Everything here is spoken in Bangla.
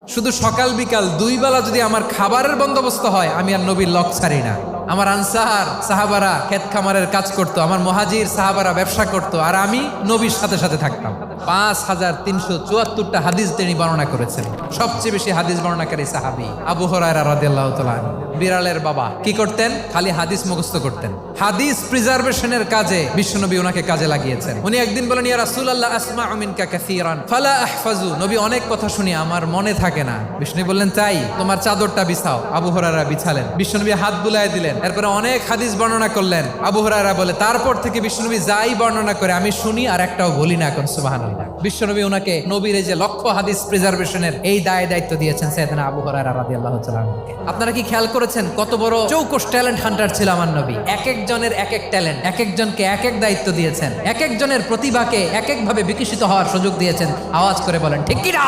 শুধু সকাল বিকাল দুই বেলা যদি আমার খাবারের বন্দোবস্ত হয়, আমি আর নবীর লক ছাড়ি না। আমার আনসার সাহাবারা ক্ষেত খামারের কাজ করতো, আমার মুহাজির সাহাবারা ব্যবসা করতো, আর আমি নবীর সাথে সাথে থাকতাম। 5374টা হাদিস তিনি বর্ণনা করেছেন। সবচেয়ে বেশি হাদিস বর্ণনাকারী সাহাবী আবু হুরায়রা রাদিয়াল্লাহু তাআলা। বিড়ালের বাবা কি করতেন? খালি হাদিস মুখস্থ করতেন। হাদিস প্রিজার্ভেশনের কাজে বিশ্বনবী ওনাকে কাজে লাগিয়েছেন। উনি একদিন বলেন, ইয়া রাসূলুল্লাহ আসমাউ মিনকা কাসীরান ফালা আহফাজু। নবী, অনেক কথা শুনি, আমার মনে থাকে না। বিষ্ণু বললেন, তাই তোমার চাদরটা বিছাও। আবু হুরায়রা বিছালেন। বিশ্বনবী হাত বুলায় দিলেন। এরপরে অনেক হাদিস বর্ণনা করলেন। আবু হুরায়রা বলে, তারপর থেকে বিশ্বনবী যাই বর্ণনা করে আমি শুনি আর একটাও বলি না। এখন সুবহানাল্লাহ। বিশ্বনবী ওনাকে নবীর এই যে লক্ষ্য হাদিস প্রিজার্ভেশনের এই দায়িত্ব দিয়েছেন সাইয়েদনা আবু হুরায়রা রাদিয়াল্লাহু তাআলা আনহুকে। আপনারা কি খেয়াল করেছেন কত বড় চৌকস ট্যালেন্ট হান্টার ছিল আমার নবী? এক একজনের এক এক ট্যালেন্ট, এক একজনকে এক এক দায়িত্ব দিয়েছেন, এক একজনের প্রতিভাকে এক একভাবে বিকশিত হওয়ার সুযোগ দিয়েছেন। আওয়াজ করে বলেন ঠিক কি না?